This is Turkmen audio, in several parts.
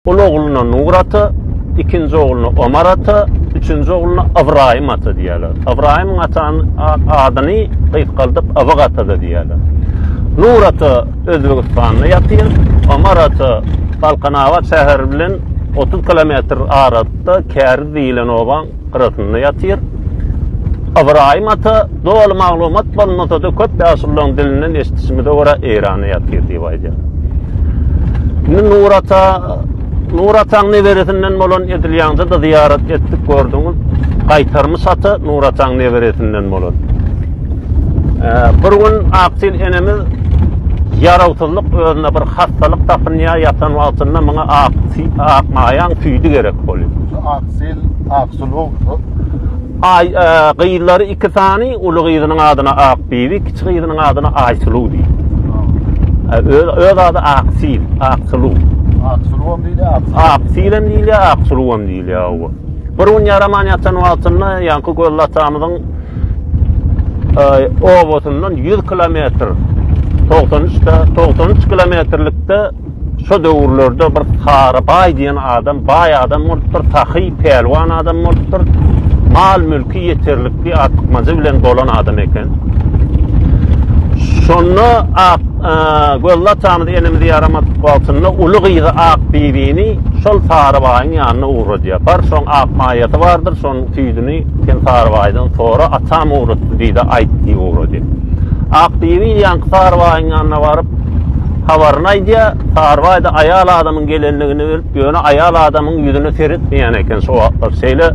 Ol oğluna Nurat'ı, ikinci oğluna Omar atı, üçüncü oğluna Ibrahim atı diyorlar. İbrahim atın adını kıyıp Avık atı da diyorlar. Nurat'ı Özbekistan'da yatıyor, Omar atı Balkanavat şehir bilen 30 kilometre aralıkta Keri deyilen oban kırıtında yatıyor. İbrahim atı doğal maglumat bolmasa da köp asırlığın dilinden estisimi de ora İran'a yatıyor diye ediyor. Nurat'ın neveretinden bolan edilýände da ziyaret etdik gördüňiz. Gaýtarmy satı Nurat'ın neveretinden bolan. Bir gün aksil enemiz yarawtyllyk özüne bir hastalyk tapynýa ýatan wagtynda maňa akmaýan tüýdi gerek bolýar. Aksulu. Gyýlary iki tany, uly gyýdynyň adyna Akbibi, kiçik gyýdynyň adyna Aýsylu diýip. Öz adı Aksil, Aksulu. Aksuluam diýilýär. Aksilem diýilýär, Aksuluam diýilýär. Bir gün yaraman ýatan wagtynda ýanky göllatamyzyň obotyndan 100 kilometr 93 kilometrlikde şu döwürlerde bir Sarabay diýen adam, baý adam bolupdyr, tahy pelwan adam bolupdyr. Mal mülki yeterlikli atykmacı bilen dolan adam eken. Şonu göllatamyzy enimde yaramat wagtynda uly gyýdy Akbibini şol Sarabaýyň ýanyna uğradyar. Bar şoň akmaýaty bardyr, şoň tüýdüni ken Sarabaýdan sonra atam uğratdy diýdi, aýtdy uğradyar. Akbibi ýanky Sarabaýyň ýanyna baryp habaryny aýdýar. Sarabaýda aýal adamyň gelenligini bilip, ýöne aýal adamyň ýüzüne seretmeýän eken şo wagtlar. Şeýle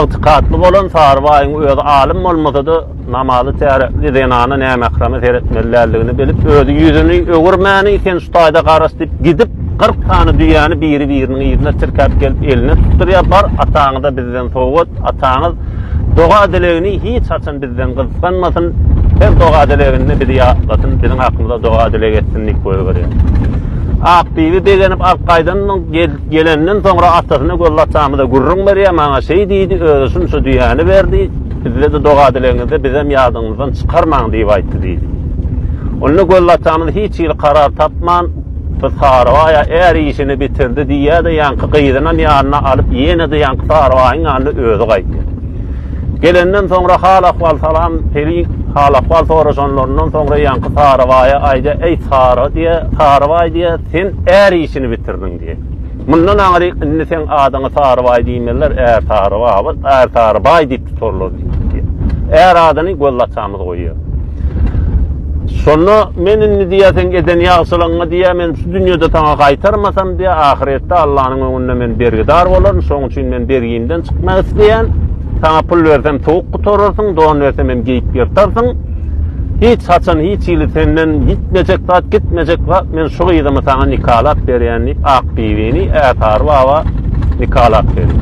ıqtikatlı bolan Sarabaýyň özü alim bolmasa da namazy tärekli denany näme akramy seretmellerligini bilip, özü ýüzüni öwürmäni ken şutaýda garaşdyp gidip 40 tane düýäni biri-biriniň ýüzüne tirkäp gelip eline tutdurýar. Bar ataňy da bizden sowat, ataňyz doga dilegini hiç açan bizden gysganmasyn, hem doga dilegini bizi ýatlasyn, biziň hakymyzda doga dileg etsinlik goýberýär. Akbibi begenip alqaýdan gelenden soňra atasyna göllatamyda gurrun berýär, maňa şey diýdi, özüň şu düýäni berdi, bizde de doga dileginde bizem ýadyňyzdan çykarmaň diýip aýtdy diýdi. Onu göllatamyda hiç ýyl karar tapman, Sarabaýa eger işini bitirdi diýär de ýanky gyýdynyň ýanyna alyp ýene de ýanky Sarabaýyň ýanyna özü gaýtdy. Gelenden soňra hal ahwal salam peri hal ahwal soraşanlaryndan soňra ýanky Sarabaýa aýdy, ey Sarabaý diýär, sen eger işini bitirdiň diýär. Mundan aňry indi sen adyňy Sarabaý diýmeler, eger Sarabaý diýip tuturlar diýär. Eger adyny göllatamyz goýýar. Sonra menin diýäsiň eden ýagşylygyňy diýär, men şu dünýede taňa gaýtarmasam diýär, ahiretde Allahyň öňünde men bergidar bolarym, şoň üçin men bergimden çykmak isleýän. Taňa pul bersem towuk gutararsyň, don bersem hem geýip ýertarsyň. Hiç haçan hiç ýyly senden gitmejek zat, gitmejek zat, men şu gyýdymy taňa nikahlap berýän diýip Akbibini Sarabaýa nikahlap berdi.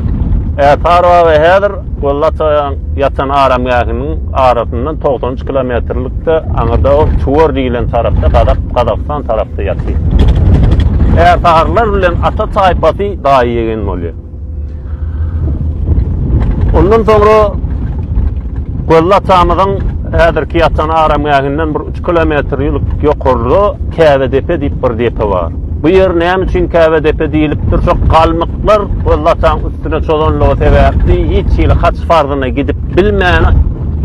Sarabaýa häzir gollataýan ýatan aramgahynyň arasyndan 93 kilometrlikde aňyrda Çuwar diýilen tarapda, Gazapstan tarapda ýatýar. Sarabaýlar bilen ata taýpasy daý ýegen bolýar. Ondan sonra gollatamyzyň häzirki ýatan aramgahynyň bir 3 kilometr ýokurly Käbedepe diýip bir depe bar. Bu yer näme üçin Käbedepe diýilipdir? Şu galmyklar gollataň üstüne çolanlygy sebäpli hiç ýyl haç farzyna gidip bilmäni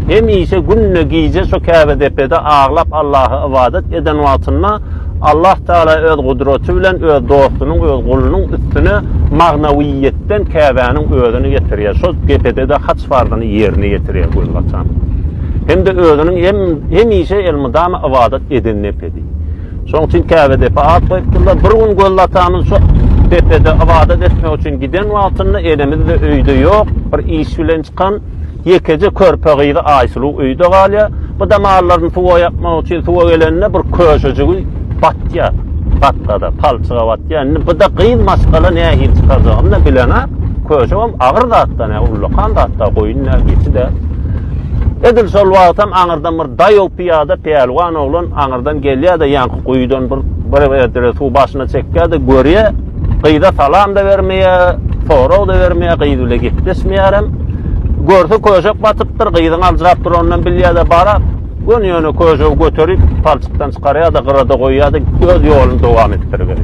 hemişe günne giýje şu Käbedepe'de ağlap Allaha ibadet eden wagtynda Allah Taala öz gudraty bilen öz dostunyň, öz gulunyň üstüne magnawiýetden Käbäniň özüni getirýär. Şu Käbede'de haç farzyny ýerine getirýär gollataň. Hem de özüniň hemişe elmydama ibadet edenip edi. Şoň üçin Käbedepe at goýupdylar. Bir gün gollatamyz şu tepede ibadet etmek üçin giden wagtynda elimizde öýde ýok, bir iş bilen çykan ýekece körpe gyýdy Aýsylu öýde galýar. Bu da mallaryny tuwa ýapmak üçin tuwa gelende bir köşejigi batýar. Batgada palçyga batýar. Bu da gyn maskala näme çykajagyny bilenä. Köşegim agyr zatdan, ullukan zatda goýunna geçide. Edil şol wagtam aňyrdan bir daýow piýada pelwan oglan aňyrdan gelýär de ýanky goýdan bir erdere suw başyna çekýär de görýär. Gyýda salam da bermeýär, soraw da bermeýär, gyýdy ile gitmesmeýärem. Görse köşek batypdyr, gyýdyň aljyrap durandan bilýär de bara, ýöne köşegi göterip palçykdan çykarýar da gyrada goýýar da öz ýoluna dowam etdirýär.